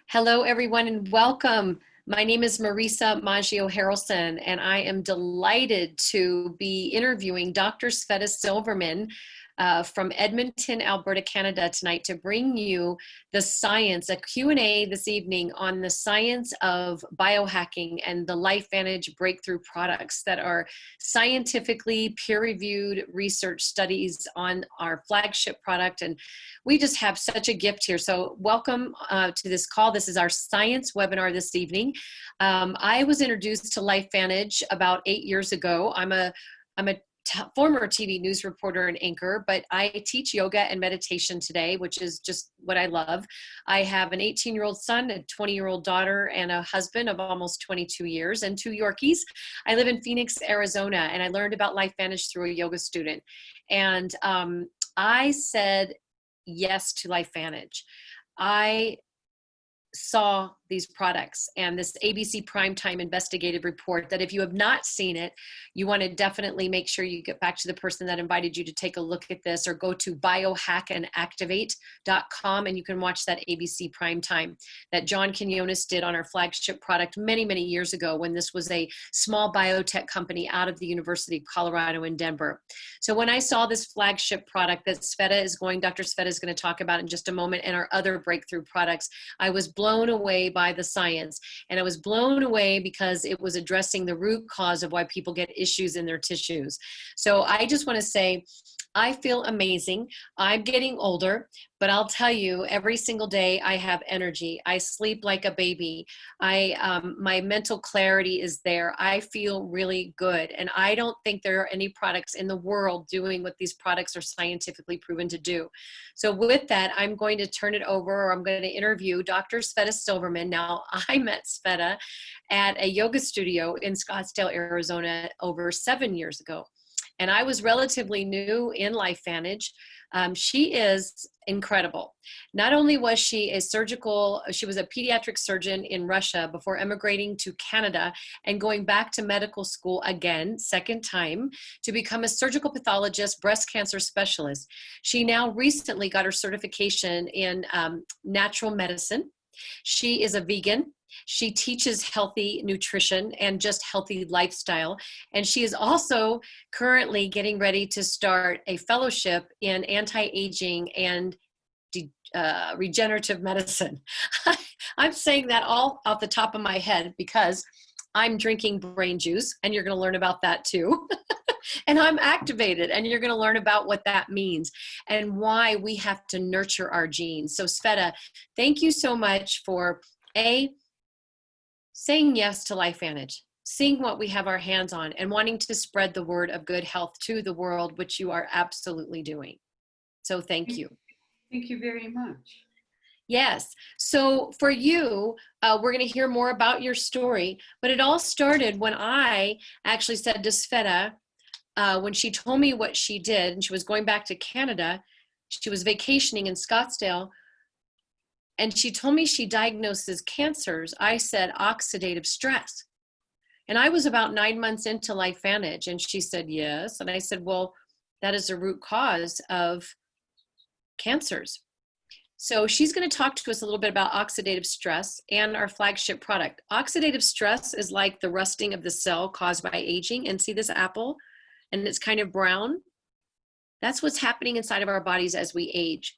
Hello, everyone, and welcome. My name is Marisa Maggio-Harelson, and I am delighted to be interviewing Dr. Sveta Silverman from Edmonton, Alberta, Canada tonight to bring you the science, a Q&A this evening on the science of biohacking and the LifeVantage breakthrough products that are scientifically peer-reviewed research studies on our flagship product. And we just have such a gift here. So welcome to this call. This is our science webinar this evening. I was introduced to LifeVantage about 8 years ago. I'm a former TV news reporter and anchor, but I teach yoga and meditation today, which is just what I love. I have an 18-year-old son, a 20-year-old daughter, and a husband of almost 22 years, and 2 Yorkies. I live in Phoenix, Arizona, and I learned about LifeVantage through a yoga student. And I said yes to LifeVantage. I saw these products and this ABC Primetime investigative report that if you have not seen it, you want to definitely make sure you get back to the person that invited you to take a look at this, or go to biohackandactivate.com and you can watch that ABC Primetime that John Quinones did on our flagship product many, many years ago when this was a small biotech company out of the University of Colorado in Denver. So when I saw this flagship product that Dr. Sveta is going to talk about in just a moment, and our other breakthrough products, I was blown away by the science. And I was blown away because it was addressing the root cause of why people get issues in their tissues. So I just want to say, I feel amazing. I'm getting older, but I'll tell you, every single day I have energy. I sleep like a baby. My mental clarity is there. I feel really good. And I don't think there are any products in the world doing what these products are scientifically proven to do. So with that, I'm going to turn it over, or I'm going to interview Dr. Sveta Silverman. Now, I met Sveta at a yoga studio in Scottsdale, Arizona over 7 years ago. And I was relatively new in LifeVantage. She is incredible. Not only was she she was a pediatric surgeon in Russia before emigrating to Canada and going back to medical school again, second time, to become a surgical pathologist, breast cancer specialist. She now recently got her certification in natural medicine. She is a vegan. She teaches healthy nutrition and just healthy lifestyle. And she is also currently getting ready to start a fellowship in anti-aging and regenerative medicine. I'm saying that all off the top of my head because I'm drinking brain juice, and you're going to learn about that too. And I'm activated, and you're going to learn about what that means and why we have to nurture our genes. So Sveta, thank you so much for saying yes to LifeVantage, seeing what we have our hands on, and wanting to spread the word of good health to the world, which you are absolutely doing. So thank you. Thank you very much. Yes. So for you, we're going to hear more about your story, but it all started when I actually said to Sveta, when she told me what she did, and she was going back to Canada, she was vacationing in Scottsdale, and she told me she diagnoses cancers. I said oxidative stress. And I was about 9 months into LifeVantage, and she said yes. And I said, well, that is the root cause of cancers. So she's going to talk to us a little bit about oxidative stress and our flagship product. Oxidative stress is like the rusting of the cell caused by aging. And see this apple? And it's kind of brown. That's what's happening inside of our bodies as we age.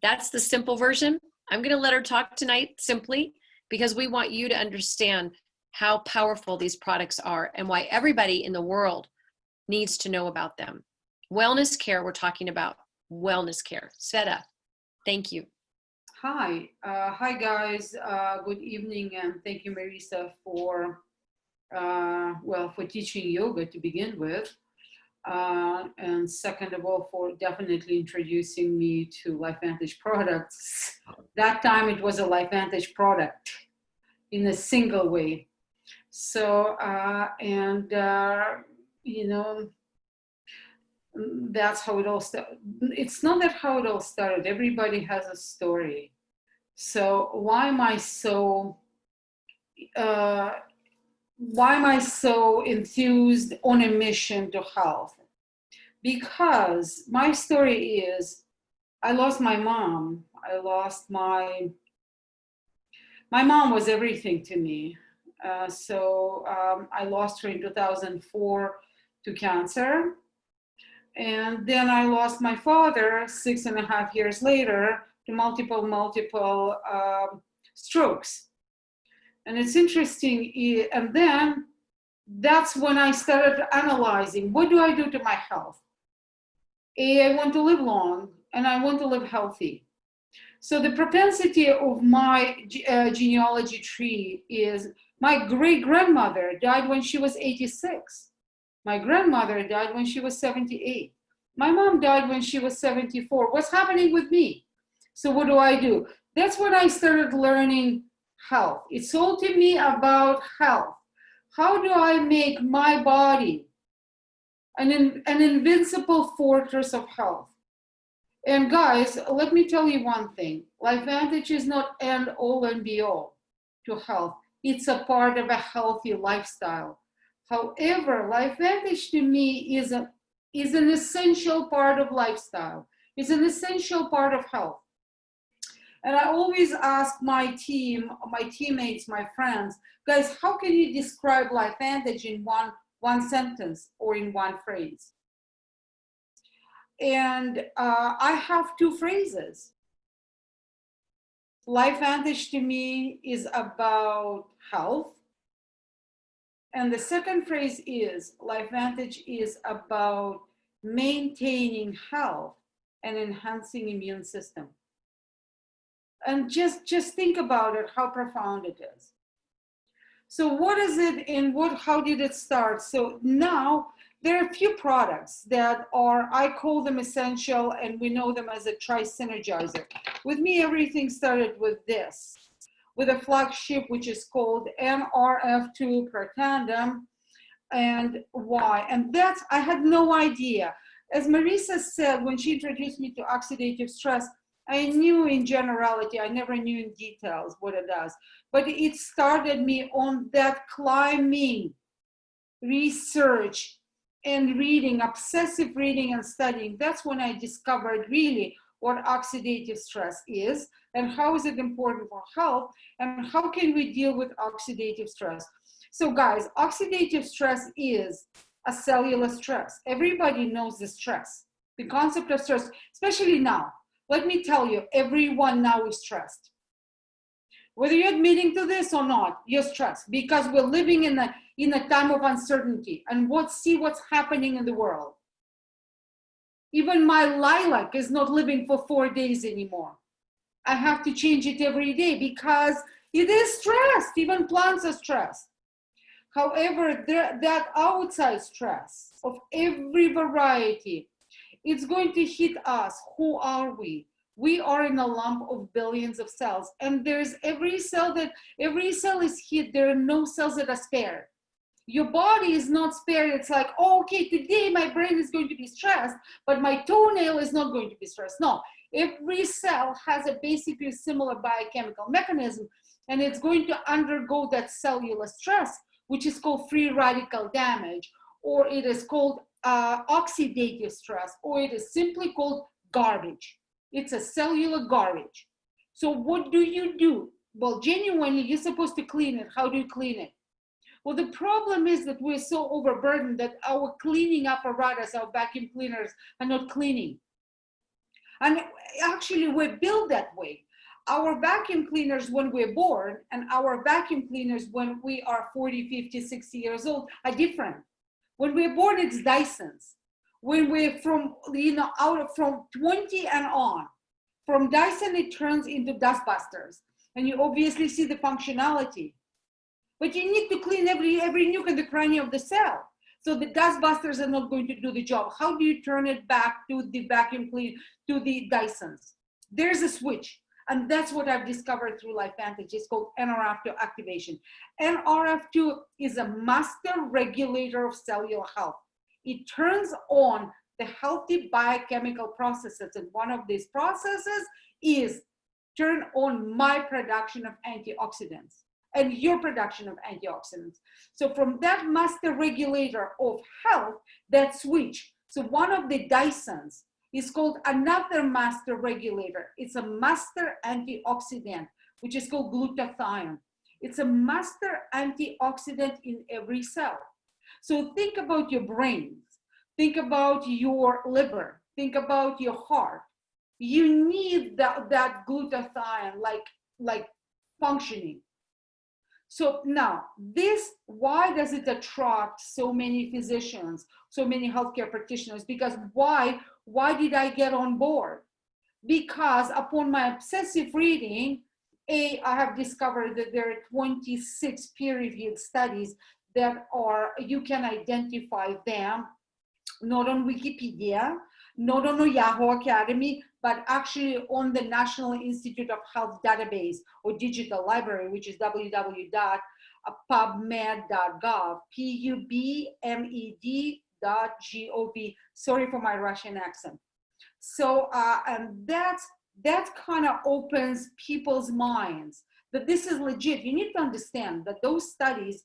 That's the simple version. I'm going to let her talk tonight simply because we want you to understand how powerful these products are and why everybody in the world needs to know about them. Wellness care, we're talking about wellness care. Sveta, thank you. Hi guys. Good evening, and thank you, Marisa, for teaching yoga to begin with. And second of all, for definitely introducing me to LifeVantage products. That time it was a LifeVantage product in a single way. So, that's how it all started. It's not that how it all started. Everybody has a story. So why am I so enthused on a mission to health? Because my story is, I lost my mom. I lost my My mom was everything to me. I lost her in 2004 to cancer. And then I lost my father 6.5 years later to multiple strokes. And it's interesting. And then that's when I started analyzing, what do I do to my health? I want to live long and I want to live healthy. So the propensity of my genealogy tree is my great-grandmother died when she was 86. My grandmother died when she was 78. My mom died when she was 74. What's happening with me? So what do? That's when I started learning health. It's all to me about health. How do I make my body an invincible fortress of health? And guys, let me tell you one thing. LifeVantage is not end all and be all to health. It's a part of a healthy lifestyle. However, LifeVantage to me is an essential part of lifestyle. It's an essential part of health. And I always ask my team, my teammates, my friends, guys, how can you describe LifeVantage in one sentence or in one phrase? And I have two phrases. LifeVantage to me is about health. And the second phrase is LifeVantage is about maintaining health and enhancing immune system. And just think about it, how profound it is. So what is it and how did it start? So now there are a few products that are, I call them essential, and we know them as a tri-synergizer. With me, everything started with this, with a flagship, which is called NRF2 per tandem. And why? And that's, I had no idea. As Marisa said, when she introduced me to oxidative stress, I knew in generality, I never knew in details what it does, but it started me on that climbing research and reading, obsessive reading and studying. That's when I discovered really what oxidative stress is and how is it important for health and how can we deal with oxidative stress. So guys, oxidative stress is a cellular stress. Everybody knows the stress, the concept of stress, especially now. Let me tell you, everyone now is stressed. Whether you're admitting to this or not, you're stressed because we're living in a time of uncertainty and see what's happening in the world. Even my lilac is not living for 4 days anymore. I have to change it every day because it is stressed. Even plants are stressed. However, that outside stress of every variety, it's going to hit us. Who are we? We are in a lump of billions of cells, and there's every cell is hit. There are no cells that are spared. Your body is not spared. It's like, oh, okay, today my brain is going to be stressed, but my toenail is not going to be stressed. No, every cell has a basically similar biochemical mechanism, and it's going to undergo that cellular stress, which is called free radical damage, or it is called oxidative stress, or it is simply called garbage. It's a cellular garbage. So what do? Well, genuinely, you're supposed to clean it. How do you clean it? Well, the problem is that we're so overburdened that our cleaning apparatus, our vacuum cleaners, are not cleaning. And actually, we're built that way. Our vacuum cleaners when we're born and our vacuum cleaners when we are 40, 50, 60 years old are different. When we're born, it's Dysons. When we're from 20 and on, from Dyson, it turns into dustbusters. And you obviously see the functionality. But you need to clean every nook and the cranny of the cell. So the dustbusters are not going to do the job. How do you turn it back to the vacuum clean, to the Dysons? There's a switch. And that's what I've discovered through LifeVantage. It's called NRF2 activation. NRF2 is a master regulator of cellular health. It turns on the healthy biochemical processes. And one of these processes is turn on my production of antioxidants and your production of antioxidants. So from that master regulator of health, that switch. So one of the Dysons is called another master regulator. It's a master antioxidant, which is called glutathione. It's a master antioxidant in every cell. So think about your brain, think about your liver, think about your heart. You need that glutathione like functioning. So now this, why does it attract so many physicians, so many healthcare practitioners? Because why did I get on board? Because upon my obsessive reading, I have discovered that there are 26 peer-reviewed studies that you can identify them, not on Wikipedia, not on a Yahoo Academy, but actually on the National Institute of Health database or digital library, which is www.pubmed.gov, PUBMED.gov. Sorry for my Russian accent. So, and that kind of opens people's minds that this is legit. You need to understand that those studies,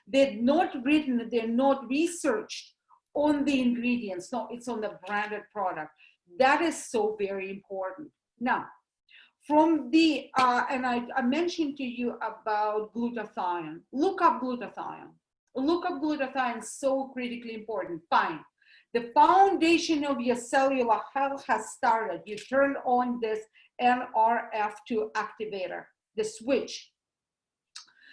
they're not written, they're not researched on the ingredients. No, it's on the branded product. That is so very important. Now, from the, and I mentioned to you about glutathione. Look up glutathione. Look up glutathione, so critically important. Fine. The foundation of your cellular health has started. You turned on this NRF2 activator, the switch.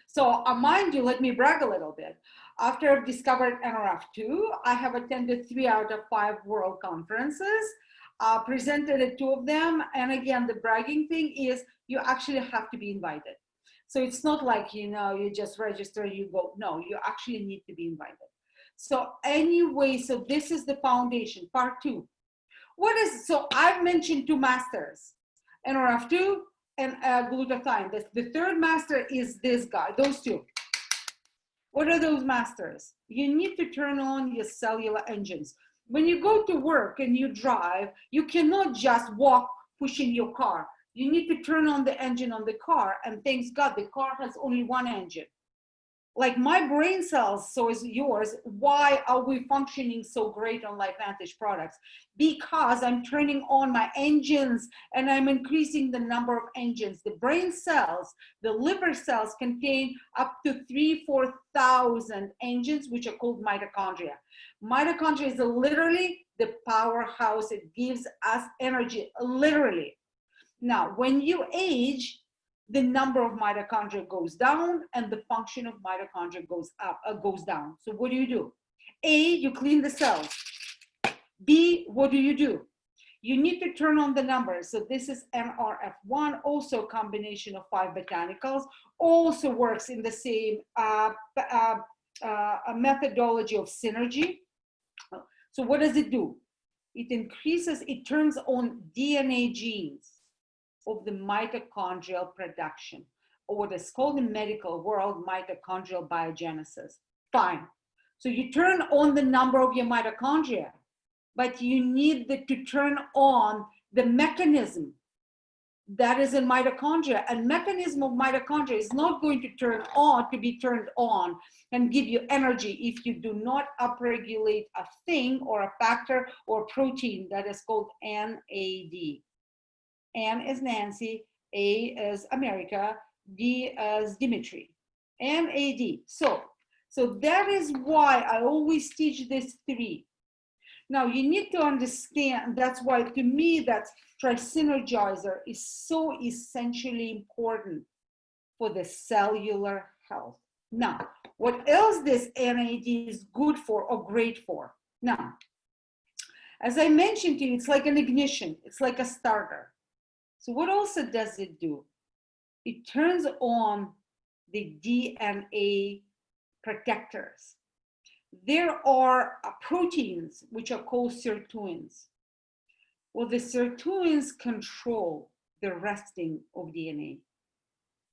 So mind you, let me brag a little bit. After I've discovered NRF2, I have attended 3 out of 5 world conferences, presented at 2 of them. And again, the bragging thing is you actually have to be invited. So it's not like, you just register, you go. No, you actually need to be invited. So anyway, so this is the foundation, part 2. So I've mentioned 2 masters, NRF2 and glutathione. The third master is this guy, those 2. What are those masters? You need to turn on your cellular engines. When you go to work and you drive, you cannot just walk pushing your car. You need to turn on the engine on the car, and thanks God, the car has only one engine. Like my brain cells, so is yours. Why are we functioning so great on LifeVantage products? Because I'm turning on my engines and I'm increasing the number of engines. The brain cells, the liver cells contain up to 3,000-4,000 engines, which are called mitochondria. Mitochondria is literally the powerhouse. It gives us energy, literally. Now, when you age, the number of mitochondria goes down and the function of mitochondria goes down. So what do? A, you clean the cells. B, what do? You need to turn on the numbers. So this is NRF1, also a combination of 5 botanicals, also works in the same methodology of synergy. So what does it do? It turns on DNA genes of the mitochondrial production, or what is called in medical world mitochondrial biogenesis. Fine. So you turn on the number of your mitochondria, but you need to turn on the mechanism that is in mitochondria. And mechanism of mitochondria is not going to be turned on and give you energy if you do not upregulate a thing or a factor or protein that is called NAD. N is Nancy, A is America, D is Dimitri, NAD. So that is why I always teach this 3. Now you need to understand, that's why to me that trisynergizer is so essentially important for the cellular health. Now, what else this NAD is good for or great for? Now, as I mentioned to you, it's like an ignition, it's like a starter. So what also does it do? It turns on the DNA protectors. There are proteins which are called sirtuins. Well, the sirtuins control the resting of DNA.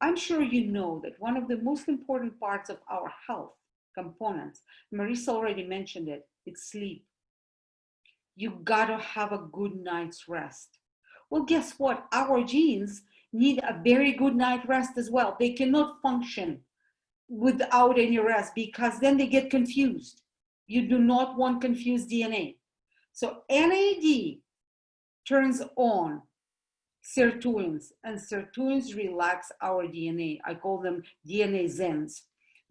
I'm sure you know that one of the most important parts of our health components, Marisa already mentioned it, it's sleep. You gotta have a good night's rest. Well, guess what? Our genes need a very good night rest as well. They cannot function without any rest because then they get confused. You do not want confused DNA. So NAD turns on sirtuins, and sirtuins relax our DNA. I call them DNA Zens.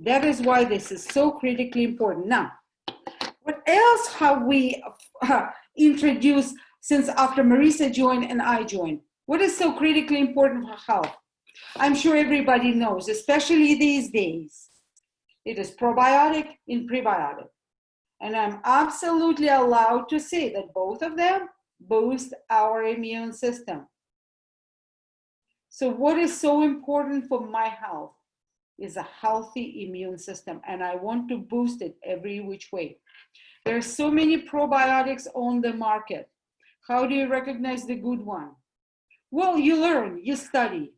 That is why this is so critically important. Now, what else have we introduced since after Marisa joined and I joined? What is so critically important for health? I'm sure everybody knows, especially these days. It is probiotic and prebiotic. And I'm absolutely allowed to say that both of them boost our immune system. So what is so important for my health is a healthy immune system, and I want to boost it every which way. There are so many probiotics on the market. How do you recognize the good one? Well, you learn, you study,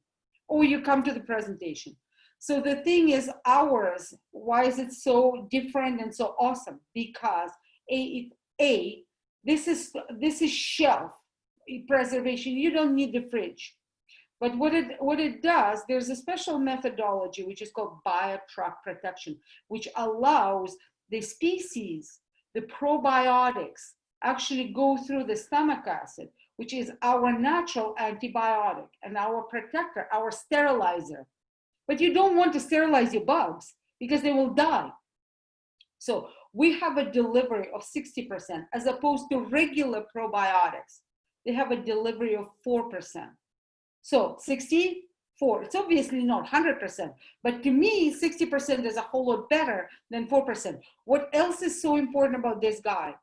or you come to the presentation. So the thing is, ours, why is it so different and so awesome? Because this is shelf preservation. You don't need the fridge. But what it does, there's a special methodology which is called biotrack protection, which allows the species, the probiotics, actually go through the stomach acid, which is our natural antibiotic and our protector, our sterilizer. But you don't want to sterilize your bugs because they will die. So we have a delivery of 60% as opposed to regular probiotics. They have a delivery of 4%. So 64, it's obviously not 100%, but to me, 60% is a whole lot better than 4%. What else is so important about this guy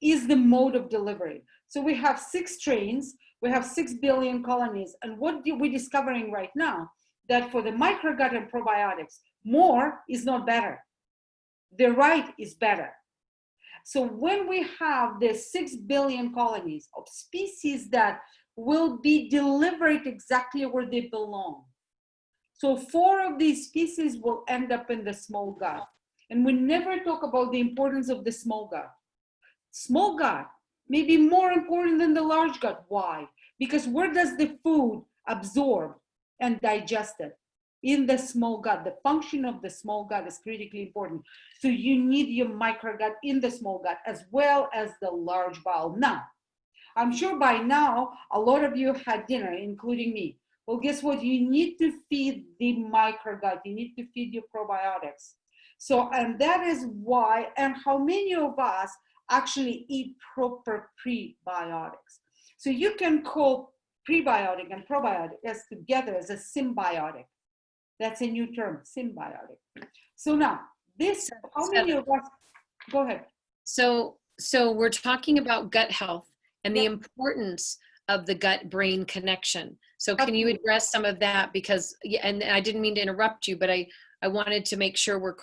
is the mode of delivery. So we have 6 strains, we have 6 billion colonies, and what we're discovering right now, that for the microgut and probiotics, more is not better. The right is better. So when we have the 6 billion colonies of species that will be delivered exactly where they belong. So 4 of these species will end up in the small gut. And we never talk about the importance of the small gut. Small gut may be more important than the large gut. Why? Because where does the food absorb and digest it? In the small gut. The function of the small gut is critically important. So you need your microgut in the small gut as well as the large bowel. Now, I'm sure by now, a lot of you had dinner, including me. Well, guess what? You need to feed the microgut. You need to feed your probiotics. So, and that is why, and how many of us actually eat proper prebiotics. So you can call prebiotic and probiotic as together as a symbiotic. That's a new term, symbiotic. So now, this, how many of us, go ahead. So we're talking about gut health and the importance of the gut-brain connection. So can you address some of that? Because, and I didn't mean to interrupt you, but I wanted to make sure we're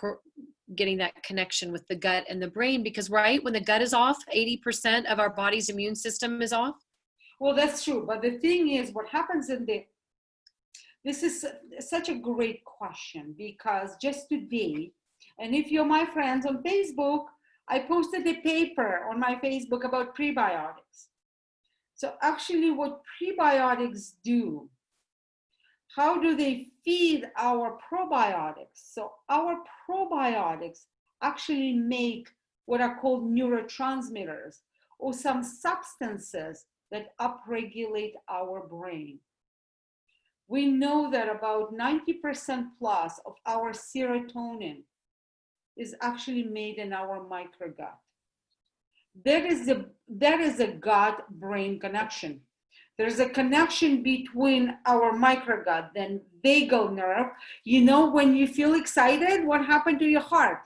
getting that connection with the gut and the brain, because right, when the gut is off, 80% of our body's immune system is off. Well, that's true. But the thing is, what happens this is such a great question, because just today, and if you're my friends on Facebook, I posted a paper on my Facebook about prebiotics. So actually what prebiotics do, how do they feed our probiotics? So our probiotics actually make what are called neurotransmitters, or some substances that upregulate our brain. We know that about 90% plus of our serotonin is actually made in our microgut. That is a gut-brain connection. There's a connection between our microgut, then vagal nerve. You know, when you feel excited, what happened to your heart?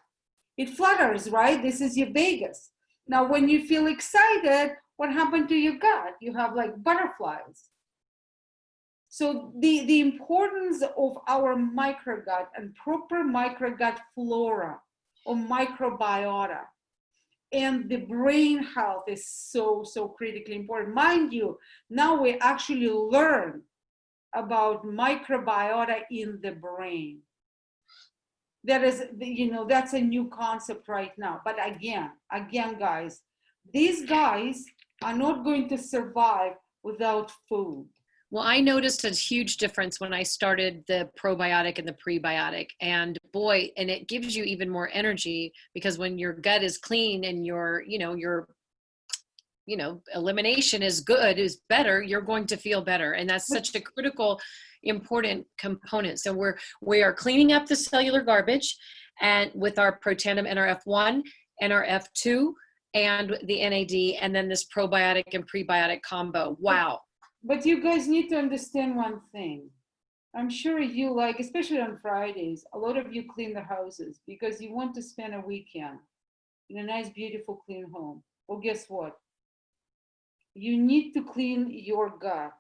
It flutters, right? This is your vagus. Now, when you feel excited, what happened to your gut? You have like butterflies. So the importance of our microgut and proper microgut flora or microbiota and the brain health is so critically important. Mind you, now we actually learn about microbiota in the brain. That is, you know, that's a new concept right now. But again, guys, these guys are not going to survive without food. Well, I noticed a huge difference when I started the probiotic and the prebiotic, and boy, and it gives you even more energy, because when your gut is clean and your elimination is good, is better, you're going to feel better. And that's such a critical, important component. So we are cleaning up the cellular garbage, and with our Protandim NRF1, NRF2, and the NAD, and then this probiotic and prebiotic combo. Wow. But you guys need to understand one thing. I'm sure you like, especially on Fridays, a lot of you clean the houses because you want to spend a weekend in a nice, beautiful, clean home. Well, guess what? You need to clean your gut.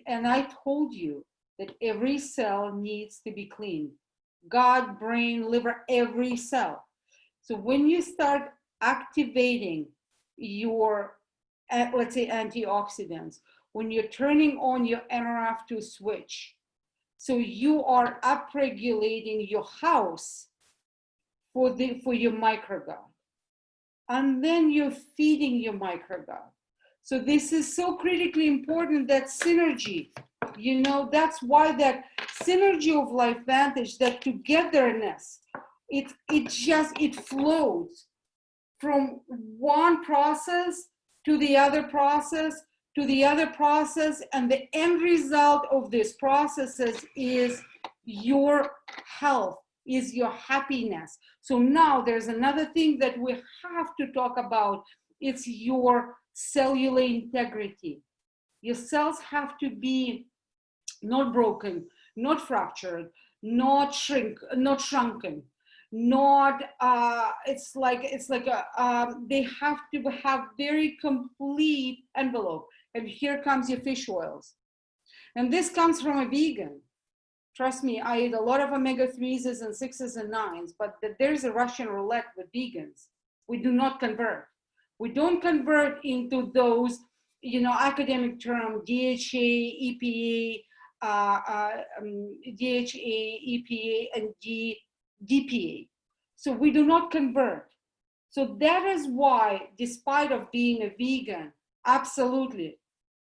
And I told you that every cell needs to be cleaned. Gut, brain, liver, every cell. So when you start activating your, let's say, antioxidants, when you're turning on your NRF2 switch, so you are upregulating your house for your microgut. And then you're feeding your microgut. So this is so critically important, that synergy. That's why that synergy of LifeVantage, that togetherness, it flows from one process to the other process to the other process, and the end result of these processes is your health, is your happiness. So now there's another thing that we have to talk about. It's your cellular integrity. Your cells have to be not broken, not fractured, not shrunken, not they have to have very complete envelope. And here comes your fish oils. And this comes from a vegan. Trust me, I eat a lot of omega-3s and 6s and 9s, but there's a Russian roulette with vegans. We do not convert. We don't convert into those, academic term, DHA, EPA, and DPA. So we do not convert. So that is why, despite of being a vegan, absolutely,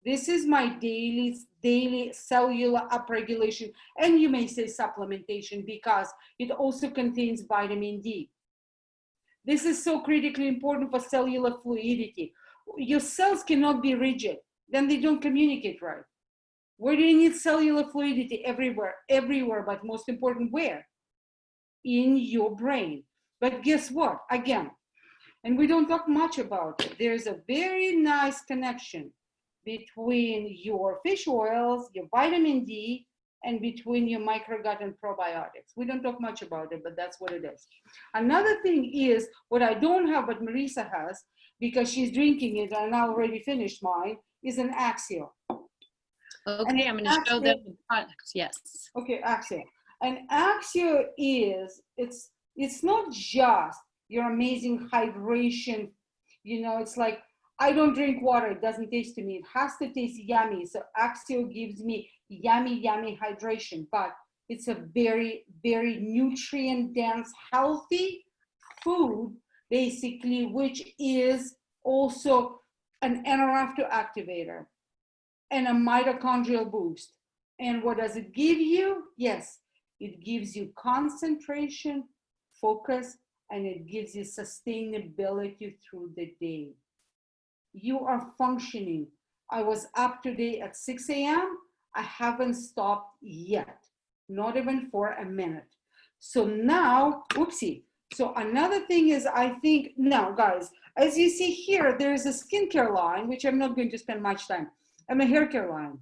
this is my daily cellular upregulation, and you may say supplementation, because it also contains vitamin D. This is so critically important for cellular fluidity. Your cells cannot be rigid, then they don't communicate right. Where do you need cellular fluidity? Everywhere, but most important, where? In your brain. But guess what? Again, and we don't talk much about it, there's a very nice connection between your fish oils, your vitamin D, and between your microgut and probiotics. We don't talk much about it, but that's what it is. Another thing is, what I don't have, but Marisa has, because she's drinking it, and I already finished mine, is an Axio. Okay, I'm going to show them the products. Yes. Okay, Axio. And Axio is, it's not just your amazing hydration. It's like, I don't drink water, it doesn't taste to me. It has to taste yummy. So Axio gives me yummy hydration, but it's a very, very nutrient dense, healthy food, basically, which is also an NRF2 activator and a mitochondrial boost. And what does it give you? Yes, it gives you concentration, focus, and it gives you sustainability through the day. You are functioning. I was up today at 6 a.m. I haven't stopped yet, not even for a minute. So now, oopsie. So another thing is, I think, now guys, as you see here, there is a skincare line, which I'm not going to spend much time, and a hair care line.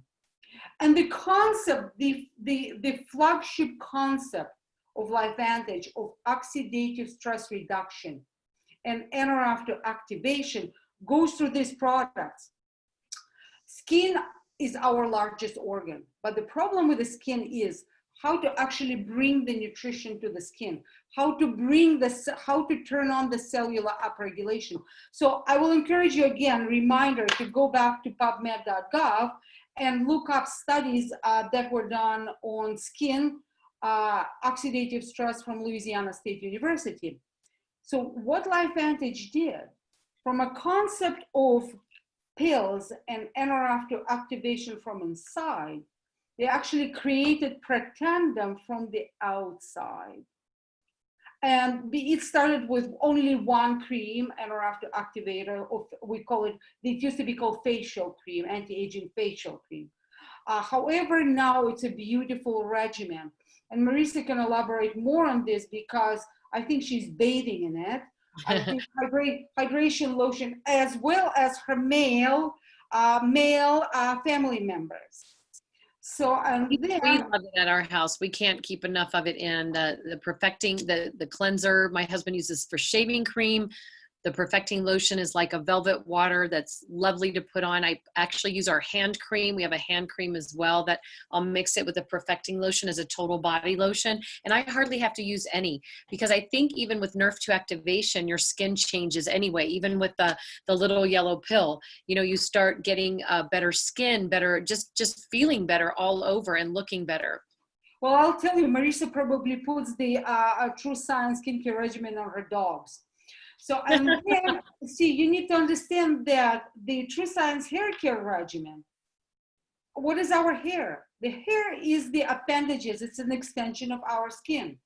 And the concept, the flagship concept of LifeVantage, of oxidative stress reduction and NRF2 activation, goes through these products. Skin is our largest organ, but the problem with the skin is how to actually bring the nutrition to the skin, how to turn on the cellular upregulation. So I will encourage you again, reminder to go back to pubmed.gov and look up studies that were done on skin oxidative stress from Louisiana State University. So what LifeVantage did, from a concept of pills and NRF2 activation from inside, they actually created Protandim from the outside. it started with only one cream, NRF activator, or we call it, it used to be called facial cream, anti-aging facial cream. However, now it's a beautiful regimen. And Marisa can elaborate more on this because I think she's bathing in it. I think hydration lotion, as well as her male family members. So, and we then love it at our house. We can't keep enough of it. And the perfecting, the cleanser, my husband uses for shaving cream. The perfecting lotion is like a velvet water that's lovely to put on. I actually use our hand cream. We have a hand cream as well that I'll mix it with the perfecting lotion as a total body lotion. And I hardly have to use any, because I think even with Nerf 2 activation, your skin changes anyway. Even with the little yellow pill, you know, you start getting better skin, better, just feeling better all over and looking better. well, I'll tell you, Marisa probably puts the True Science skincare regimen on her dogs. So, and then, see, you need to understand that the True Science hair care regimen, what is our hair? The hair is the appendages. It's an extension of our skin.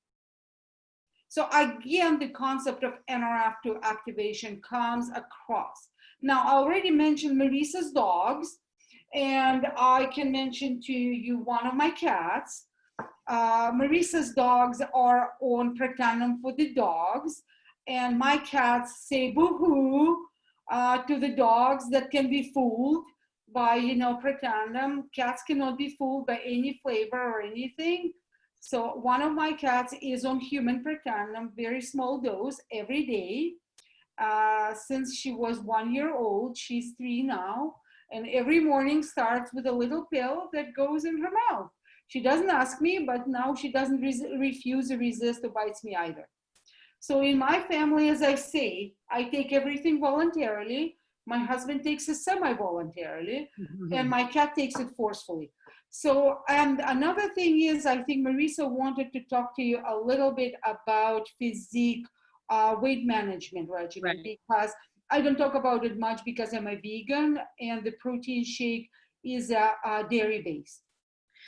So again, the concept of NRF2 activation comes across. Now, I already mentioned Marisa's dogs, and I can mention to you one of my cats. Marisa's dogs are on Protandim for the dogs. And my cats say boo-hoo to the dogs that can be fooled by, you know, Protandim. Cats cannot be fooled by any flavor or anything. So one of my cats is on human Protandim, very small dose every day. Since she was 1 year old, she's 3 now. And every morning starts with a little pill that goes in her mouth. She doesn't ask me, but now she doesn't refuse or resist or bites me either. So in my family, as I say, I take everything voluntarily. My husband takes it semi-voluntarily, and my cat takes it forcefully. So, and another thing is, I think Marisa wanted to talk to you a little bit about physique weight management regimen, right? Because I don't talk about it much because I'm a vegan, and the protein shake is dairy-based.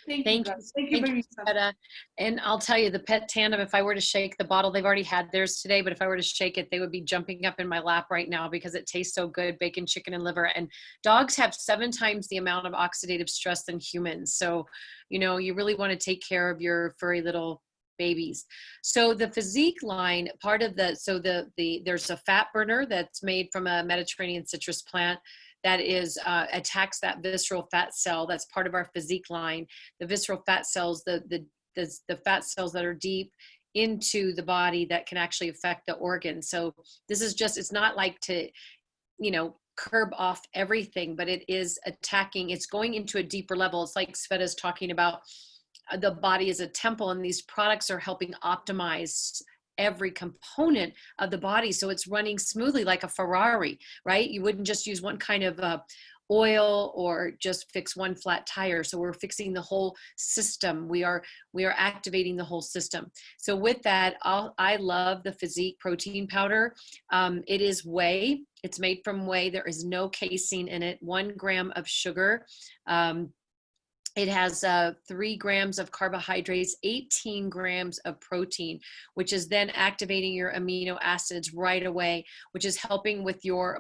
Thank you, Marisa. Sveta. And I'll tell you, the pet tandem, if I were to shake the bottle, they've already had theirs today, but if I were to shake it, they would be jumping up in my lap right now because it tastes so good, bacon, chicken, and liver. And dogs have 7 times the amount of oxidative stress than humans. So, you know, you really want to take care of your furry little babies. So the physique line, part of the, so there's a fat burner that's made from a Mediterranean citrus plant that is attacks that visceral fat cell. That's part of our physique line. The visceral fat cells, the fat cells that are deep into the body that can actually affect the organs. So this is just, it's not like to, you know, curb off everything, but it is attacking, it's going into a deeper level. It's like Sveta's talking about, the body is a temple, and these products are helping optimize every component of the body, so it's running smoothly like a Ferrari, right? You wouldn't just use one kind of oil or just fix one flat tire. So we're fixing the whole system. We are activating the whole system. So with that, I love the Physique protein powder. It is whey. It's made from whey. There is no casein in it. 1 gram of sugar. It has 3 grams of carbohydrates, 18 grams of protein, which is then activating your amino acids right away, which is helping with your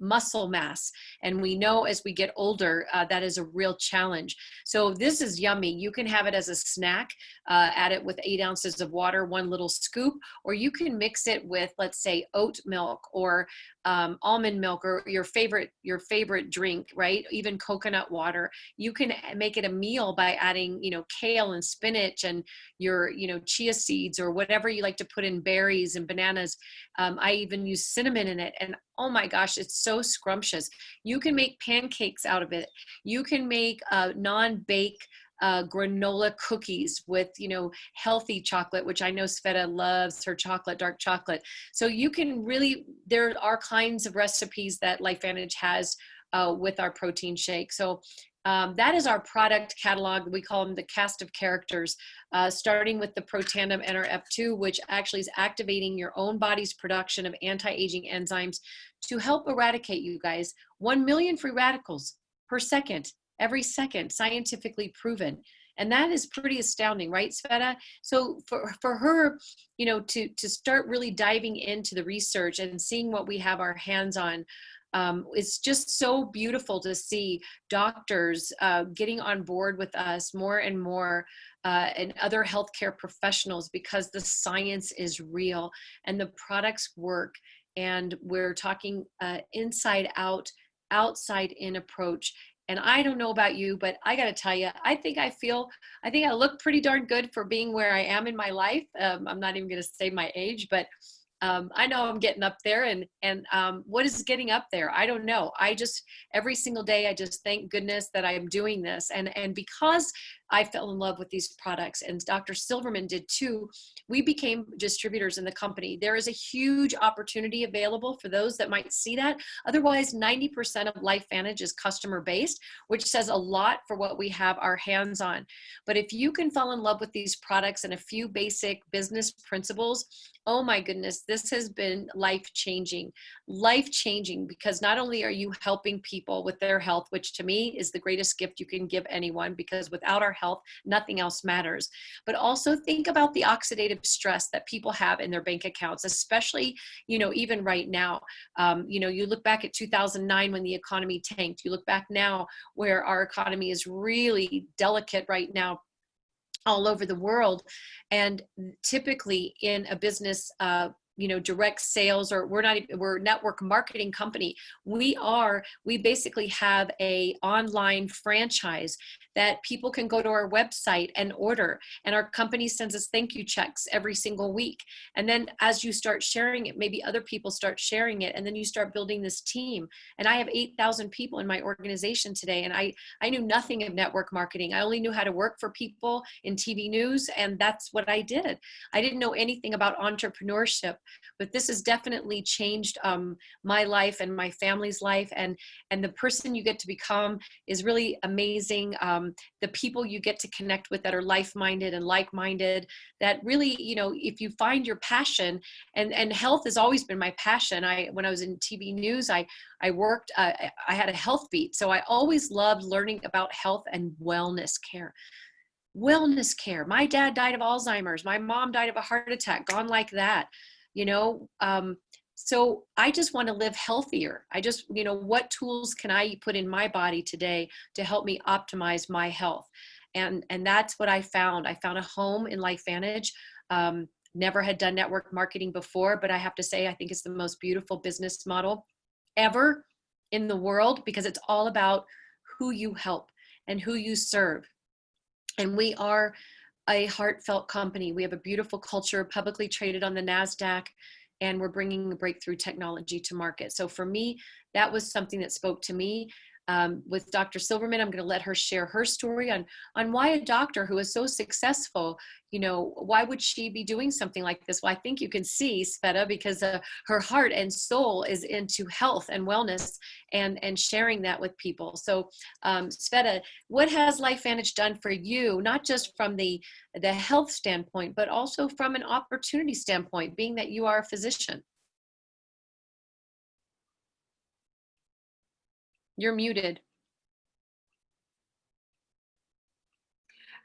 muscle mass. And we know as we get older, that is a real challenge. So this is yummy. You can have it as a snack, add it with 8 ounces of water, 1 little scoop, or you can mix it with, let's say, oat milk or almond milk, or your favorite drink, right? Even coconut water. You can make it a meal by adding, you know, kale and spinach and your, you know, chia seeds or whatever you like to put in, berries and bananas. I even use cinnamon in it, and oh my gosh, it's so scrumptious. You can make pancakes out of it. You can make non-bake granola cookies with, you know, healthy chocolate, which I know Sveta loves her chocolate, dark chocolate. So you can really, there are kinds of recipes that LifeVantage has with our protein shake. So that is our product catalog. We call them the cast of characters, starting with the Protandim NRF2, which actually is activating your own body's production of anti-aging enzymes to help eradicate, you guys, 1 million free radicals per second, every second, scientifically proven. And that is pretty astounding, right, Sveta? So for her, you know, to start really diving into the research and seeing what we have our hands on, it's just so beautiful to see doctors getting on board with us more and more, and other healthcare professionals, because the science is real and the products work. And we're talking inside out, outside in approach. And I don't know about you, but I got to tell you, I think I look pretty darn good for being where I am in my life. I'm not even going to say my age, but I know I'm getting up there, and what is getting up there? I don't know. Every single day, I just thank goodness that I'm doing this. And because I fell in love with these products, and Dr. Silverman did too, we became distributors in the company. There is a huge opportunity available for those that might see that. Otherwise, 90% of LifeVantage is customer based, which says a lot for what we have our hands on. But if you can fall in love with these products and a few basic business principles, oh my goodness, this has been life-changing, because not only are you helping people with their health, which to me is the greatest gift you can give anyone, because without our health, nothing else matters. But also think about the oxidative stress that people have in their bank accounts, especially, you know, even right now. You know, you look back at 2009 when the economy tanked. You look back now where our economy is really delicate right now all over the world. And typically in a business, you know, direct sales, or we're a network marketing company. We basically have a online franchise that people can go to our website and order. And our company sends us thank you checks every single week. And then as you start sharing it, maybe other people start sharing it, and then you start building this team. And I have 8,000 people in my organization today. And I knew nothing of network marketing. I only knew how to work for people in TV news. And that's what I did. I didn't know anything about entrepreneurship. But this has definitely changed my life and my family's life, and the person you get to become is really amazing. The people you get to connect with that are life-minded and like-minded, that really, you know, if you find your passion, and health has always been my passion. When I was in TV news, I worked, I had a health beat, so I always loved learning about health and wellness care. Wellness care. My dad died of Alzheimer's. My mom died of a heart attack, gone like that. You know, so I just want to live healthier. You know, what tools can I put in my body today to help me optimize my health? And that's what I found. I found a home in LifeVantage. Never had done network marketing before, but I have to say, I think it's the most beautiful business model ever in the world, because it's all about who you help and who you serve. And we are a heartfelt company. We have a beautiful culture, publicly traded on the NASDAQ, and we're bringing breakthrough technology to market. So for me, that was something that spoke to me. With Dr. Silverman, I'm going to let her share her story on why a doctor who is so successful, you know, why would she be doing something like this? Well, I think you can see, Sveta, because her heart and soul is into health and wellness, and sharing that with people. So Sveta, what has LifeVantage done for you, not just from the health standpoint, but also from an opportunity standpoint, being that you are a physician? You're muted.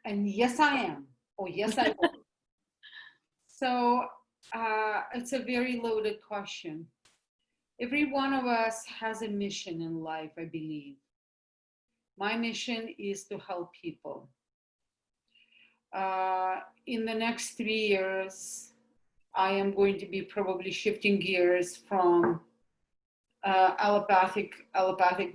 And yes, I am. Oh, yes, I will. So it's a very loaded question. Every one of us has a mission in life, I believe. My mission is to help people. In the next 3 years, I am going to be probably shifting gears from allopathic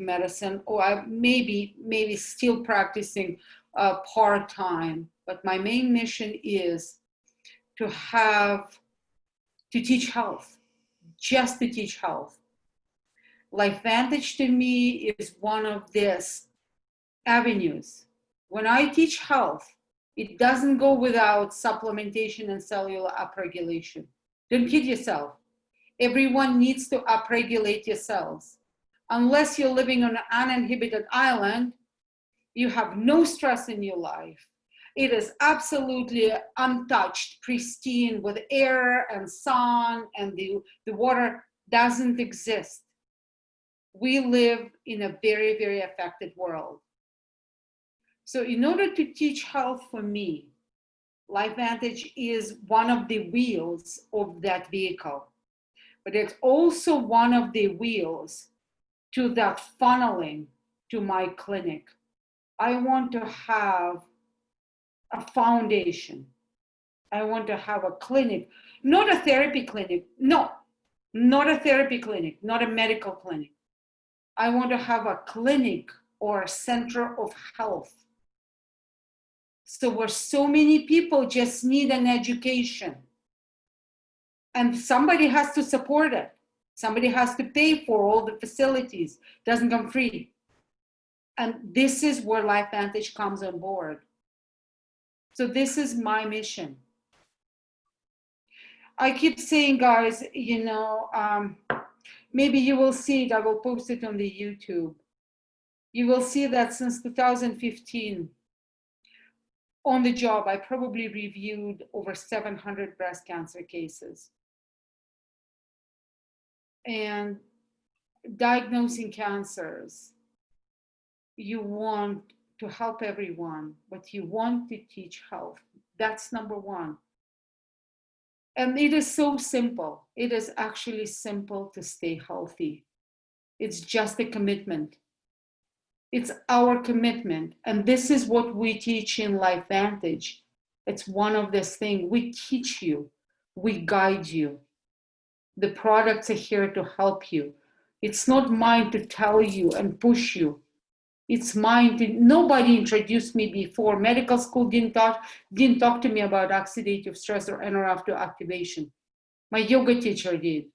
medicine, or I maybe still practicing part-time. But my main mission is to teach health, just to teach health. LifeVantage to me is one of these avenues. When I teach health, it doesn't go without supplementation and cellular upregulation. Don't kid yourself. Everyone needs to upregulate your cells. Unless you're living on an uninhibited island, you have no stress in your life. It is absolutely untouched, pristine, with air and sun, and the water doesn't exist. We live in a very, very affected world. So in order to teach health for me, LifeVantage is one of the wheels of that vehicle, but it's also one of the wheels to that funneling to my clinic. I want to have a foundation. I want to have a clinic, not a therapy clinic. No, not a therapy clinic, not a medical clinic. I want to have a clinic or a center of health. So where so many people just need an education, and somebody has to support it. Somebody has to pay for all the facilities. Doesn't come free. And this is where LifeVantage comes on board. So this is my mission. I keep saying, guys, maybe you will see it. I will post it on the YouTube. You will see that since 2015, on the job, I probably reviewed over 700 breast cancer cases. And diagnosing cancers, you want to help everyone, but you want to teach health. That's number one. And it is so simple. It is actually simple to stay healthy. It's just a commitment. It's our commitment. And this is what we teach in LifeVantage. It's one of these things. We teach you, we guide you. The products are here to help you. It's not mine to tell you and push you. It's mine to, nobody introduced me before. Medical school didn't talk to me about oxidative stress or NRF2 activation. My yoga teacher did.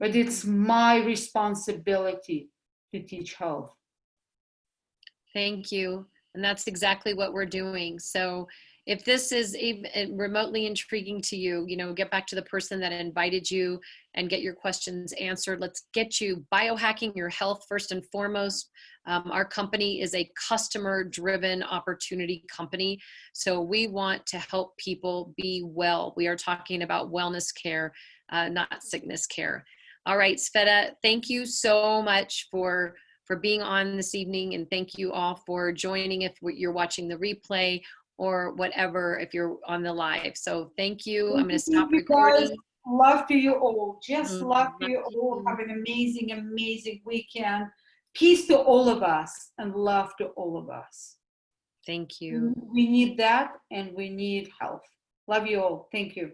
But it's my responsibility to teach health. Thank you. And that's exactly what we're doing. So if this is even remotely intriguing to you, get back to the person that invited you and get your questions answered. Let's get you biohacking your health first and foremost. Our company is a customer-driven opportunity company. So we want to help people be well. We are talking about wellness care, not sickness care. All right, Sveta, thank you so much for being on this evening. And thank you all for joining if you're watching the replay or whatever, if you're on the live. So thank you. I'm going to stop recording. Guys, love to you all. Just love to you all. Have an amazing, amazing weekend. Peace to all of us and love to all of us. Thank you. We need that, and we need health. Love you all. Thank you.